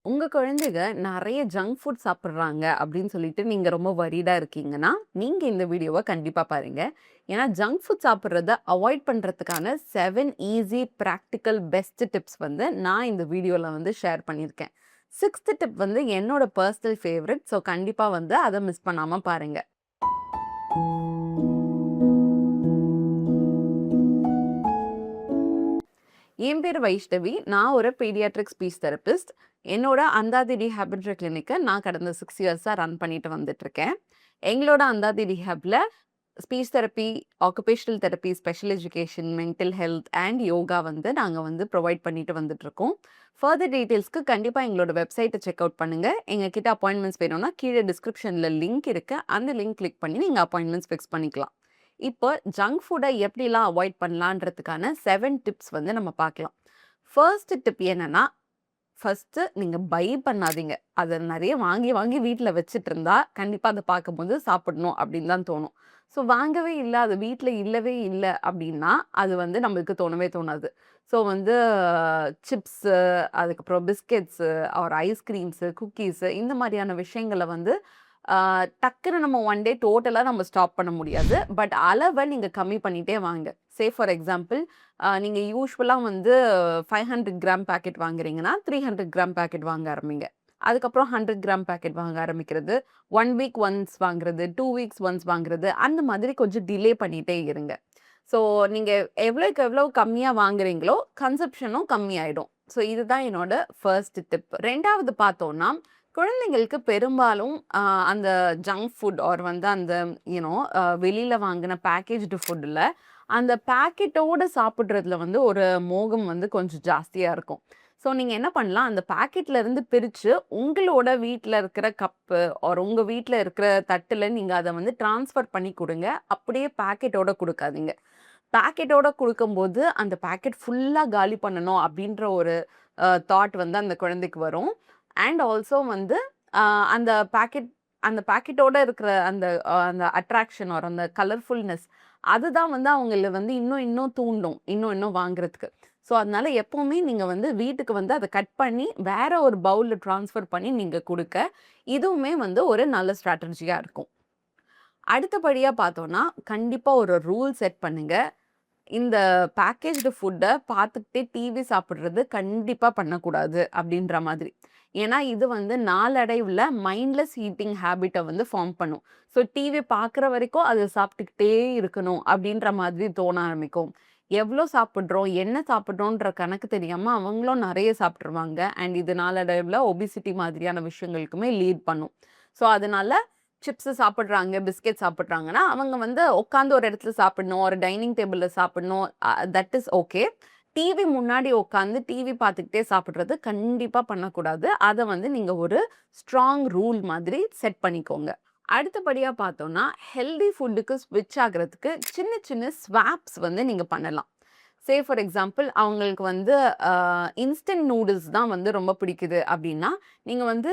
உங்க குழந்தைக நெறைய ஜங்க் ஃபுட் சாப்பிடுறாங்க அப்படின்னு சொல்லிட்டு நீங்க ரொம்ப வொரிடா இருக்கீங்கன்னா, நீங்க இந்த வீடியோவ கண்டிப்பா பாருங்க. ஏன்னா ஜங்க் ஃபுட் சாப்பிடுறத அவாய்ட் பண்றதுக்கான 7 ஈஸி பிராக்டிகல் பெஸ்ட் டிப்ஸ் வந்து நான் இந்த வீடியோல வந்து ஷேர் பண்ணியிருக்கேன். 6த் டிப் வந்து என்னோட பெர்சனல் ஃபேவரைட். ஸோ கண்டிப்பா வந்து அத மிஸ் பண்ணாம பாருங்க. என் பேரு வைஷ்ணவி. நான் ஒரு பீடியாட்ரிக் ஸ்பீச் தெரபிஸ்ட். என்னோட அந்தாதி ரீஹேபிலிட்டேஷன் கிளினிக்க நான் கடந்த 6 இயர்ஸா ரன் பண்ணிட்டு வந்துட்டுருக்கேன். எங்களோட அந்தாதி ரீஹேப்ல speech therapy, occupational therapy, special education, mental health and yoga வந்து நாங்க வந்து ப்ரொவைட் பண்ணிட்டு வந்துட்டுருக்கோம். ஃபர்தர் டீட்டெயில்ஸ்க்கு கண்டிப்பா எங்களோட வெப்சைட்ட செக் அவுட் பண்ணுங்க. எங்ககிட்ட அப்பாயின்ட்மெண்ட்ஸ் வேணும்னா கீழ டிஸ்கிரிப்ஷன்ல லிங்க் இருக்கு. அந்த லிங்க் கிளிக் பண்ணி நீங்க அப்பாயின்ட்மெண்ட்ஸ் ஃபிக்ஸ் பண்ணிக்கலாம். இப்போ ஜங்க் ஃபுட்ட எப்படிலாம் அவாய்ட் பண்ணலான்றதுக்கான 7 டிப்ஸ் வந்து நம்ம பார்க்கலாம். ஃபர்ஸ்ட் டிப் என்னன்னா, ஃபர்ஸ்ட்டு நீங்க பை பண்ணாதீங்க. அத நெறைய வாங்கி, வாங்கி வீட்ல வச்சுட்டு இருந்தா, கண்டிப்பா அத பார்க்கும்போது சாப்பிடணும் அப்படின்னு தான் தோணும். ஸோ வாங்கவே இல்ல, அது வீட்ல இல்லவே இல்ல அப்படின்னா, அது வந்து நம்மளுக்கு தோணவே தோணாது. ஸோ வந்து சிப்ஸு, அதுக்கப்புறம் பிஸ்கெட்ஸு, ஒரு ஐஸ்கிரீம்ஸு, குக்கீஸு இந்த மாரியான விஷயங்கள வந்து டக்குனு நம்ம ஒன் டே டோட்டலா நம்ம ஸ்டாப் பண்ண முடியாது. பட் அளவ நீங்க கம்மி பண்ணிட்டே வாங்க. ஃபார் எக்ஸாம்பிள் நீங்க யூசுவலா வந்து 500 கிராம் பாக்கெட் வாங்குறீங்கன்னா, 300 கிராம் பாக்கெட் வாங்க ஆரம்பிங்க. அதுக்கப்புறம் 100 கிராம் பாக்கெட் வாங்க ஆரம்பிக்கிறது. 1 வீக் ஒன்ஸ் வாங்குறது, 2 வீக்ஸ் ஒன்ஸ் வாங்குறது, அந்த மாதிரி கொஞ்சம் டிலே பண்ணிட்டே இருங்க. ஸோ நீங்க எவ்வளோக்கு எவ்வளோ கம்மியா வாங்குறீங்களோ, கன்சப்ஷனும் கம்மியாயிடும். ஸோ இதுதான் என்னோட ஃபர்ஸ்ட் டிப். 2வது பார்த்தோம்னா, குழந்தைங்களுக்கு பெரும்பாலும் அந்த ஜங்க் ஃபுட் ஆர் வந்து அந்த வெளியில வாங்குன பேக்கேஜ்டு ஃபுட்ல அந்த பாக்கெட்டோட சாப்பிடுறதுல வந்து ஒரு மோகம் வந்து கொஞ்சம் ஜாஸ்தியா இருக்கும். ஸோ நீங்க என்ன பண்ணலாம், அந்த பாக்கெட்ல இருந்து பிரிச்சு உங்களோட வீட்ல இருக்கிற கப்பு ஆர் உங்க வீட்ல இருக்கிற தட்டுல நீங்க அத வந்து ட்ரான்ஸ்ஃபர் பண்ணி குடுங்க. அப்படியே பாக்கெட்டோட குடுக்காதீங்க. பாக்கெட்டோட குடுக்கும்போது, அந்த பாக்கெட் ஃபுல்லா காலி பண்ணணும் அப்படின்ற ஒரு தாட் வந்து அந்த குழந்தைக்கு வரும். அண்ட் ஆல்சோ வந்து அ அந்த பாக்கெட் அந்த பாக்கெட்டோட இருக்கிற அந்த அட்ராக்ஷன் ஆர் அந்த கலர்ஃபுல்னஸ் அதுதான் வந்து அவங்கள வந்து இன்னும் இன்னும் தூண்டும். இன்னும் இன்னும் வாங்குறதுக்கு. ஸோ அதனால எப்பவுமே நீங்க வந்து வீட்டுக்கு வந்து அத கட் பண்ணி வேற ஒரு பவுல்ல ட்ரான்ஸ்ஃபர் பண்ணி நீங்க குடுக்க, இதுவுமே வந்து ஒரு நல்ல ஸ்ட்ராட்டஜியா இருக்கும். அடுத்தபடியா பார்த்தோம்னா, கண்டிப்பா ஒரு ரூல் செட் பண்ணுங்க. இந்த பேக்கேஜ்டு ஃபுட்ட பார்த்துக்கிட்டே டிவி சாப்பிடுறது கண்டிப்பா பண்ணக்கூடாது அப்படின்ற மாதிரி. ஏன்னா, இது வந்து நாளடைவுல மைண்ட்லெஸ் ஈட்டிங் ஹேபிட்ட வந்து ஃபார்ம் பண்ணும். ஸோ டிவி பார்க்குற வரைக்கும் அத சாப்பிட்டுக்கிட்டே இருக்கணும் அப்படின்ற மாதிரி தோண ஆரம்பிக்கும். எவ்வளோ சாப்பிடுறோம், என்ன சாப்பிடுறோன்ற கணக்கு தெரியாம அவங்களும் நெறைய சாப்பிட்டுருவாங்க. அண்ட் இது நாளடைவுல ஒபிசிட்டி மாதிரியான விஷயங்களுக்குமே லீட் பண்ணும். ஸோ அதனால சிப்ஸ் சாப்பிடுறாங்க, பிஸ்கெட் சாப்பிடுறாங்கன்னா, அவங்க வந்து உட்கார்ந்து ஒரு இடத்துல சாப்பிடணும். ஒரு டைனிங் டேபிள்ல சாப்பிடணும். That is okay. டிவி முன்னாடி உட்கார்ந்து டிவி பார்த்துக்கிட்டே சாப்பிடுறது கண்டிப்பா பண்ணக்கூடாது. அத வந்து நீங்க ஒரு ஸ்ட்ராங் ரூல் மாதிரி செட் பண்ணிக்கோங்க. அடுத்தபடியா பார்த்தோம்னா, ஹெல்தி ஃபுட்டுக்கு ஸ்விட்ச் ஆகுறதுக்கு சின்ன சின்ன ஸ்வாப்ஸ் வந்து நீங்க பண்ணலாம். ஃபார் எக்ஸாம்பிள் அவங்களுக்கு வந்து இன்ஸ்டன்ட் நூடுல்ஸ் தான் வந்து ரொம்ப பிடிக்குது அப்படின்னா, நீங்க வந்து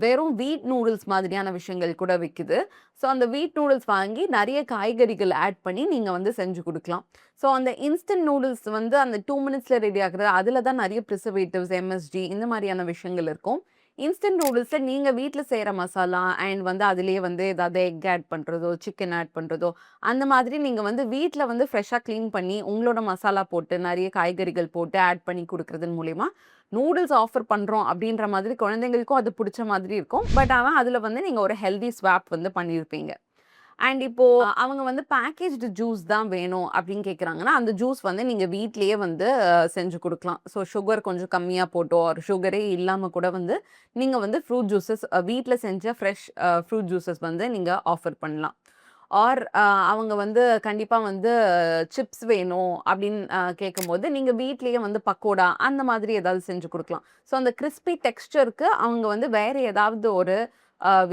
வெறும் வீட் நூடுல்ஸ் மாதிரியான விஷயங்கள் கூட விக்குது. ஸோ அந்த வீட் நூடுல்ஸ் வாங்கி நெறைய காய்கறிகள் ஆட் பண்ணி நீங்க வந்து செஞ்சு குடுக்கலாம். ஸோ அந்த இன்ஸ்டன்ட் நூடுல்ஸ் வந்து அந்த 2 மினிட்ஸ்ல ரெடி ஆகுறது, அதில தான் நெறைய பிரிசர்வேட்டிவ்ஸ், எம்எஸ்ஜி இந்த மாரியான விஷயங்கள் இருக்கும். இன்ஸ்டன்ட் நூடுல்ஸ்ல நீங்க வீட்ல செய்ற மசாலா அண்ட் வந்து அதிலேயே வந்து ஏதாவது எக் ஆட் பண்றதோ, சிக்கன் ஆட் பண்றதோ, அந்த மாதிரி நீங்க வந்து வீட்ல வந்து ஃப்ரெஷ்ஷா கிளீன் பண்ணி, உங்களோட மசாலா போட்டு, நெறைய காய்கறிகள் போட்டு ஆட் பண்ணி குடுக்குறதன் மூலியமா, நூடுல்ஸ் ஆஃபர் பண்றோம் அப்படின்ற மாதிரி குழந்தைங்களுக்கும் அது புடிச்ச மாதிரி இருக்கும். பட் ஆனா அதுல வந்து நீங்க ஒரு ஹெல்தி ஸ்வாப் வந்து பண்ணியிருப்பீங்க. அண்ட் இப்போ அவங்க வந்து பேக்கேஜ்டு ஜூஸ் தான் வேணும் அப்படின்னு கேட்குறாங்கன்னா, அந்த ஜூஸ் வந்து நீங்க வீட்லயே வந்து செஞ்சு குடுக்கலாம். ஸோ சுகர் கொஞ்சம் கம்மியா போட்டோ, ஒரு சுகரே இல்லாம கூட வந்து நீங்க வந்து ஃப்ரூட் ஜூஸஸ் வீட்ல செஞ்ச ஃப்ரெஷ் ஃப்ரூட் ஜூஸஸ் வந்து நீங்க ஆஃபர் பண்ணலாம். ஆர் அவங்க வந்து கண்டிப்பா வந்து சிப்ஸ் வேணும் அப்படின்னு கேட்கும்போது, நீங்க வீட்லயே வந்து பக்கோடா அந்த மாதிரி ஏதாவது செஞ்சு குடுக்கலாம். ஸோ அந்த கிரிஸ்பி டெக்ஸ்சர்க்கு அவங்க வந்து வேற ஏதாவது ஒரு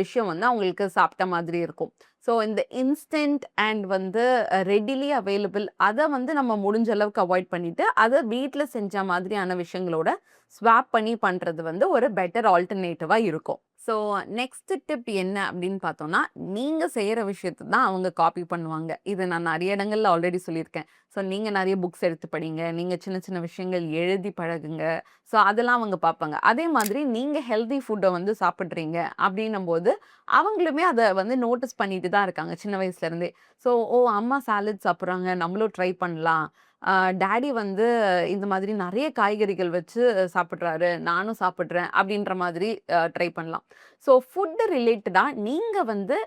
விஷயம் வந்து அவங்களுக்கு சாப்பிட்ட மாதிரி இருக்கும். ஸோ இந்த இன்ஸ்டன்ட் அண்ட் வந்து ரெடிலி அவைலபிள் அத வந்து நம்ம முடிஞ்ச அளவுக்கு அவாய்ட் பண்ணிட்டு, அத வீட்ல செஞ்ச மாதிரியான விஷயங்களோட ஸ்வாப் பண்ணி பண்றது வந்து ஒரு பெட்டர் ஆல்டர்னேட்டிவா இருக்கும். ஸோ நெக்ஸ்ட் டிப் என்ன அப்படின்னு பார்த்தோம்னா, நீங்க செய்யற விஷயத்த தான் அவங்க காப்பி பண்ணுவாங்க. இது நான் நெறைய இடங்கள்ல ஆல்ரெடி சொல்லியிருக்கேன். ஸோ நீங்க நெறைய புக்ஸ் எடுத்து படிங்க. நீங்க சின்ன சின்ன விஷயங்கள் எழுதி பழகுங்க. ஸோ அதெல்லாம் அவங்க பார்ப்பாங்க. அதே மாதிரி நீங்க ஹெல்தி ஃபுட்ட வந்து சாப்பிடுறீங்க அப்படின்னும்போது, அவங்களுமே அத வந்து நோட்டீஸ் பண்ணிட்டு தான் இருக்காங்க சின்ன வயசுல இருந்தே. ஸோ ஓ! அம்மா சாலட் சாப்பிடுறாங்க. நம்மளும் ட்ரை பண்ணலாம். அ டாடி வந்து இந்த மாதிரி நெறைய காய்கறிகள் வச்சு சாப்பிடுறாரு. நானும் சாப்பிடுறேன் அப்படின்ற மாதிரி ட்ரை பண்ணலாம். ஸோ ஃபுட் ரிலேட்டடா நீங்க வந்து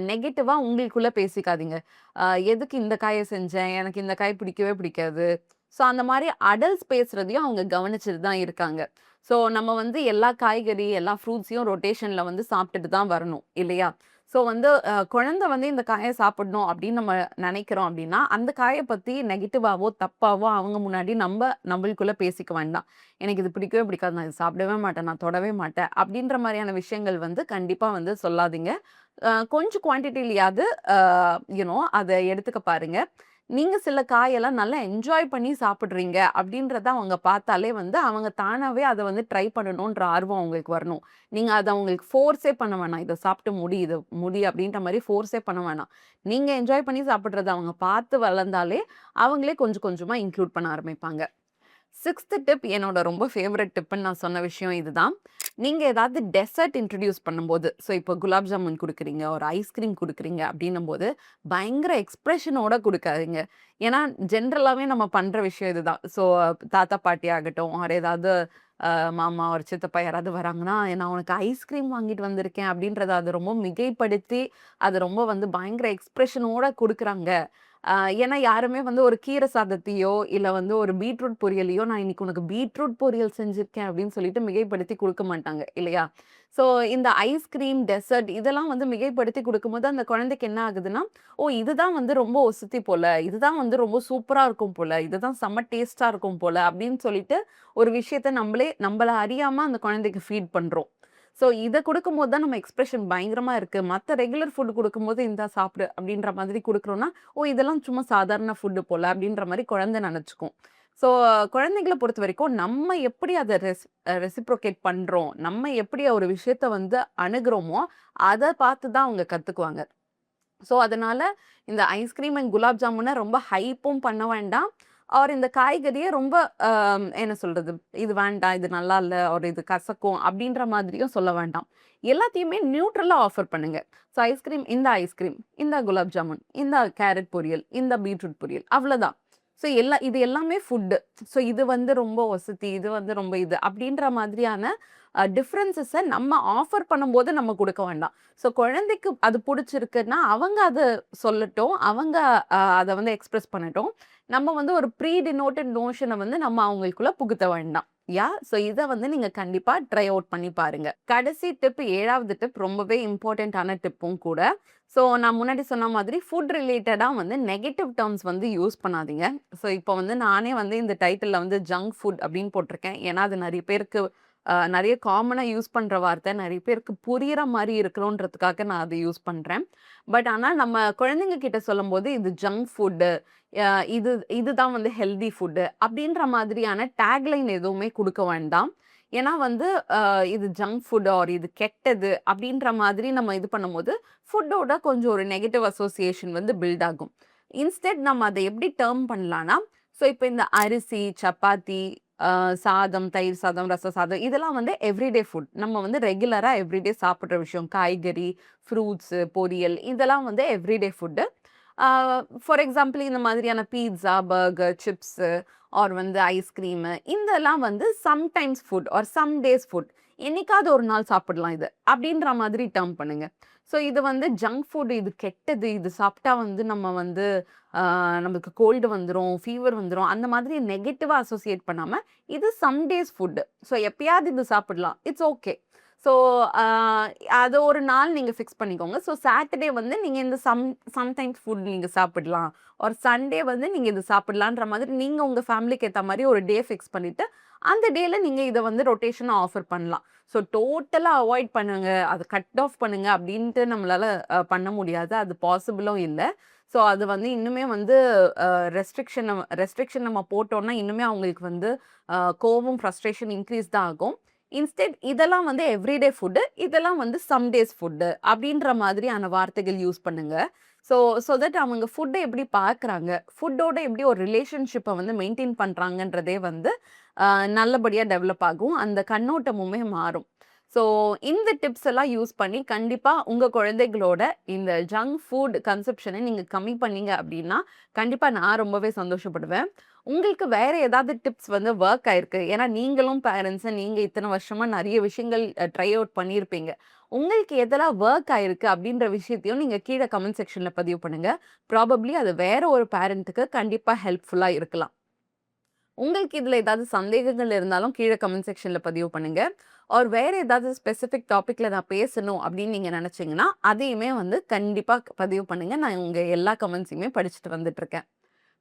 நெகட்டிவா உங்களுக்குள்ள பேசிக்காதீங்க. அ எதுக்கு இந்த காய செஞ்சேன்? எனக்கு இந்த காய் பிடிக்கவே பிடிக்காது. ஸோ அந்த மாரி அடல்ட்ஸ் பேசுறதையும் அவங்க கவனிச்சுட்டு தான் இருக்காங்க. ஸோ நம்ம வந்து எல்லா காய்கறி, எல்லா ஃப்ரூட்ஸையும் ரொட்டேஷன்ல வந்து சாப்பிட்டுட்டு தான் வரணும் இல்லையா? ஸோ வந்து குழந்தை வந்து இந்த காய சாப்பிடணும் அப்படின்னு நம்ம நினைக்கிறோம் அப்படின்னா, அந்த காய பத்தி நெகட்டிவாவோ, தப்பாவோ அவங்க முன்னாடி நம்மளுக்குள்ள பேசிக்க வேண்டாம். எனக்கு இது பிடிக்கவே பிடிக்காது. நான் இத சாப்பிடவே மாட்டேன். நான் தொடவே மாட்டேன். அப்படின்ற மாரியான விஷயங்கள் வந்து கண்டிப்பா வந்து சொல்லாதீங்க. கொஞ்சம் குவான்டிட்டிலயாவது அ அத எடுத்துக்க பாருங்க. நீங்க சில காயெல்லாம் நல்லா என்ஜாய் பண்ணி சாப்பிடுறீங்க அப்படின்றத அவங்க பார்த்தாலே வந்து, அவங்க தானாவே அத வந்து ட்ரை பண்ணணுன்ற ஆர்வம் அவங்களுக்கு வரணும். நீங்க அத அவங்களுக்கு ஃபோர்ஸே பண்ண வேணாம். இத சாப்பிட்டு முடி, இத முடி அப்படின்ற மாரி ஃபோர்ஸே பண்ண வேணாம். நீங்க என்ஜாய் பண்ணி சாப்பிடுறத அவங்க பார்த்து வளர்ந்தாலே, அவங்களே கொஞ்சம் கொஞ்சமா இன்க்ளூட் பண்ண ஆரம்பிப்பாங்க. 6த் டிப் என்னோட ரொம்ப ஃபேவரைட் டிப்ன்னு நான் சொன்ன விஷயம் இதுதான். நீங்க ஏதாவது டெசர்ட் இன்ட்ரோடியூஸ் பண்ணும்போது, ஸோ இப்போ குலாப் ஜாமுன் குடுக்குறீங்க, ஒரு ஐஸ்கிரீம் குடுக்குறீங்க அப்டின்னும்போது, பயங்கர எக்ஸ்பிரஷனோட குடுக்காதீங்க. ஏன்னா, ஜென்ரலாவே நம்ம பண்ற விஷயம் இதுதான். ஸோ தாத்தா, பாட்டி ஆகட்டும், ஆர் ஏதாவது மாமா ஒரு சித்தப்பா யாராவது வராங்கன்னா, "நான் உனக்கு ஐஸ்கிரீம் வாங்கிட்டு வந்திருக்கேன்" அப்டின்றத அது ரொம்ப மிகைப்படுத்தி, அது ரொம்ப வந்து பயங்கர எக்ஸ்பிரஷனோட குடுக்குறாங்க. அ ஏன்னா யாருமே வந்து ஒரு கீரை சாதத்தையோ, இல்ல வந்து ஒரு பீட்ரூட் பொரியலையோ, "நான் இன்னைக்கு உனக்கு பீட்ரூட் பொரியல் செஞ்சிருக்கேன்" அப்படின்னு சொல்லிட்டு மிகைப்படுத்தி குடுக்க மாட்டாங்க, இல்லையா? ஸோ இந்த ஐஸ்கிரீம், டெசர்ட் இதெல்லாம் வந்து மிகைப்படுத்தி குடுக்கும்போது, அந்த குழந்தைக்கு என்ன ஆகுதுன்னா, "ஓ! இதுதான் வந்து ரொம்ப ஒஸ்தி போல. இதுதான் வந்து ரொம்ப சூப்பரா இருக்கும் போல. இதுதான் செம்ம டேஸ்ட்டா இருக்கும் போல" அப்படின்னு சொல்லிட்டு ஒரு விஷயத்த நம்பள அறியாம அந்த குழந்தைக்கு ஃபீட் பண்றோம். ஸோ இத குடுக்கும்போது தான் நம்ம எக்ஸ்பிரஷன் பயங்கரமா இருக்கு. மத்த ரெகுலர் ஃபுட் குடுக்கும்போது, "இந்தா சாப்பிடு" அப்படின்ற மாதிரி குடுக்குறோம்னா, "ஓ! இதெல்லாம் சும்மா சாதாரண ஃபுட் போல" அப்படின்ற மாரி குழந்தை நெனச்சுக்கும். ஸோ குழந்தைங்கள பொறுத்தவரைக்கும் நம்ம எப்படி அத ரெசிப்ரோகேட் பண்றோம், நம்ம எப்படி ஒரு விஷயத்த வந்து அணுகுறோமோ, அத பார்த்து தான் அவங்க கத்துக்குவாங்க. ஸோ, அதனால இந்த ஐஸ்கிரீம் அண்ட் குலாப் ஜாமுன ரொம்ப ஹைப்பும் பண்ண வேண்டாம். ஆர் இந்த காய்கறிய ரொம்ப அ என்ன சொல்றது? இது வேண்டாம், இது நல்லா இல்ல, ஒரு இது கசக்கும் அப்டின்ற மாதிரியும் சொல்ல வேண்டாம். எல்லாத்தையுமே நியூட்ரலா ஆஃபர் பண்ணுங்க. ஸோ இந்த ஐஸ்கிரீம், இந்த குலாப் ஜாமுன், இந்த கேரட் பொரியல், இந்த பீட்ரூட் பொரியல் அவ்வளதான். ஸோ இது எல்லாமே ஃபுட்டு. ஸோ இது வந்து ரொம்ப ஒசத்தி, இது வந்து ரொம்ப இது அப்டின்ற மாதிரியான டிஃபரன்ஸஸ நம்ம ஆஃபர் பண்ணும்போது நம்ம குடுக்க வேண்டாம். ஸோ குழந்தைக்கு அது புடிச்சிருக்குன்னா, அவங்க அத சொல்லட்டும். அவங்க அத வந்து எக்ஸ்பிரஸ் பண்ணட்டும். நம்ம வந்து ஒரு ப்ரீ டினோட்டட் நோஷன வந்து நம்ம அவங்களுக்குள்ள புகுத்த வேண்டாம். ஸோ இத வந்து நீங்க கண்டிப்பா ட்ரை அவுட் பண்ணி பாருங்க. கடைசி டிப் 7வது டிப் ரொம்பவே இம்பார்ட்டன்ட்டான டிப்பும் கூட. ஸோ நான் முன்னாடி சொன்ன மாதிரி ஃபுட் ரிலேட்டடா வந்து நெகட்டிவ் டெர்ம்ஸ் வந்து யூஸ் பண்ணாதீங்க. ஸோ இப்போ வந்து நானே வந்து இந்த டைட்டில்ல வந்து ஜங்க் ஃபுட் அப்படின்னு போட்டிருக்கேன். ஏன்னா அது நெறைய பேருக்கு நெறைய காமனா யூஸ் பண்ற வார்த்தை. நெறைய பேருக்கு புரியிற மாரி இருக்கணுன்றதுக்காக நான் அத யூஸ் பண்றேன். பட் ஆனா நம்ம குழந்தைங்க கிட்ட சொல்லும்போது, இது ஜங்க் ஃபுட்டு, அ இது இதுதான் வந்து ஹெல்தி ஃபுட்டு அப்படின்ற மாதிரியான டேக்லைன் எதுவுமே குடுக்க வேண்டாம். ஏன்னா வந்து இது ஜங்க் ஃபுட் ஆர் இது கெட்டது அப்படின்ற மாதிரி நம்ம இது பண்ணும்போது, ஃபுட்டோட கொஞ்சம் ஒரு நெகட்டிவ் அசோசியேஷன் வந்து பில்ட் ஆகும். இன்ஸ்டெட் நம்ம அத எப்படி டெர்ம் பண்ணலான்னா, ஸோ இப்ப இந்த அரிசி, சப்பாத்தி, சாதம், தயிர் சாதம், ரச சாதம் இதெல்லாம் வந்து எவ்ரிடே ஃபுட். நம்ம வந்து ரெகுலரா எவ்ரிடே சாப்பிடுற விஷயம். காய்கறி, ஃப்ரூட்ஸு, பொரியல் இதெல்லாம் வந்து everyday food. Ah for example இந்த மாதிரியான பீட்ஸா, பர்கர், சிப்ஸு ஆர் வந்து ஐஸ்கிரீமு இதெல்லாம் வந்து sometimes food or some days food. என்னைக்காவது ஒரு நாள் சாப்பிடலாம் இது. அப்படின்ற மாதிரி டெர்ம் பண்ணுங்க. ஸோ இது வந்து ஜங்க் ஃபுட் இது கெட்டது. இது சாப்பிட்டா வந்து நம்ம வந்து நமக்கு கோல்டு வந்துரும், ஃபீவர் வந்துரும். அந்த மாதிரி நெகட்டிவா அசோசியேட் பண்ணாம, இது சம் டேஸ் ஃபுட். ஸோ எப்பயாவது இது சாப்பிடலாம். It's okay. ஸோ அ அது ஒரு நாள் நீங்க ஃபிக்ஸ் பண்ணிக்கோங்க. ஸோ சாட்டர்டே வந்து நீங்க இந்த சம்டைம்ஸ் ஃபுட் நீங்க சாப்பிடலாம். ஒரு சண்டே வந்து நீங்க இது சாப்பிடலான்ற மாதிரி நீங்க உங்க ஃபேமிலிக்கு ஏத்த மாரி ஒரு டே ஃபிக்ஸ் பண்ணிட்டு, அந்த டேல நீங்க இத வந்து ரொட்டேஷனா ஆஃபர் பண்ணலாம். ஸோ டோட்டலா அவாய்ட் பண்ணுங்க. அத கட் ஆஃப் பண்ணுங்க அப்டின்ட்டு நம்மளால பண்ண முடியாது. அது பாசிபிளும் இல்ல. ஸோ அது வந்து இன்னுமே வந்து ரெஸ்ட்ரிக்ஷன் நம்ம போட்டோம்னா இன்னுமே அவங்களுக்கு வந்து கோவம், ஃப்ரஸ்ட்ரேஷன் இன்க்ரீஸ் தான் ஆகும். இன்ஸ்டெட் இதெல்லாம் வந்து எவ்ரிடே ஃபுட்டு, இதெல்லாம் வந்து சம் டேஸ் ஃபுட்டு அப்படின்ற மாதிரியான வார்த்தைகள் யூஸ் பண்ணுங்க. ஸோ ஸோ தட் அவங்க ஃபுட்ட எப்படி பார்க்குறாங்க, ஃபுட்டோட எப்படி ஒரு ரிலேஷன்ஷிப்பை வந்து மெயின்டெயின் பண்ணுறாங்கன்றதே வந்து நல்லபடியா டெவலப் ஆகும். அந்த கண்ணோட்டமுமே மாறும். ஸோ இந்த டிப்ஸ் எல்லாம் யூஸ் பண்ணி கண்டிப்பா உங்க குழந்தைகளோட இந்த ஜங்க் ஃபுட் கன்சப்ஷனை நீங்க கம்மி பண்ணீங்க அப்படின்னா, கண்டிப்பா நான் ரொம்பவே சந்தோஷப்படுவேன். உங்களுக்கு வேற ஏதாவது டிப்ஸ் வந்து வொர்க் ஆயிருக்கு. ஏன்னா நீங்களும் பேரண்ட்ஸ், நீங்க இத்தன வருஷமா நெறைய விஷயங்கள் ட்ரை அவுட் பண்ணியிருப்பீங்க. உங்களுக்கு எதெல்லாம் வொர்க் ஆயிருக்கு அப்படின்ற விஷயத்தையும் நீங்க கீழ கமெண்ட் செக்ஷன்ல பதிவு பண்ணுங்க. ப்ராபப்ளி அது வேற ஒரு பேரண்ட்டுக்கு கண்டிப்பா ஹெல்ப்ஃபுல்லா இருக்கலாம். உங்களுக்கு இதுல ஏதாவது சந்தேகங்கள் இருந்தாலும் கீழ கமெண்ட் செக்ஷன்ல பதிவு பண்ணுங்க. ஆர் வேற ஏதாவது ஸ்பெசிஃபிக் டாபிக்ல நான் பேசணும் அப்படின்னு நீங்க நினைச்சீங்கன்னா, அதையுமே வந்து கண்டிப்பா பதிவு பண்ணுங்க. நான் உங்க எல்லா கமெண்ட்ஸையுமே படிச்சுட்டு வந்துட்டுருக்கேன்.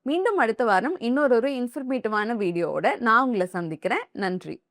மீண்டும் அடுத்த வாரம் இன்னொரு இன்ஃபர்மேட்டிவான வீடியோவோட நான் உங்கள சந்திக்கிறேன். நன்றி.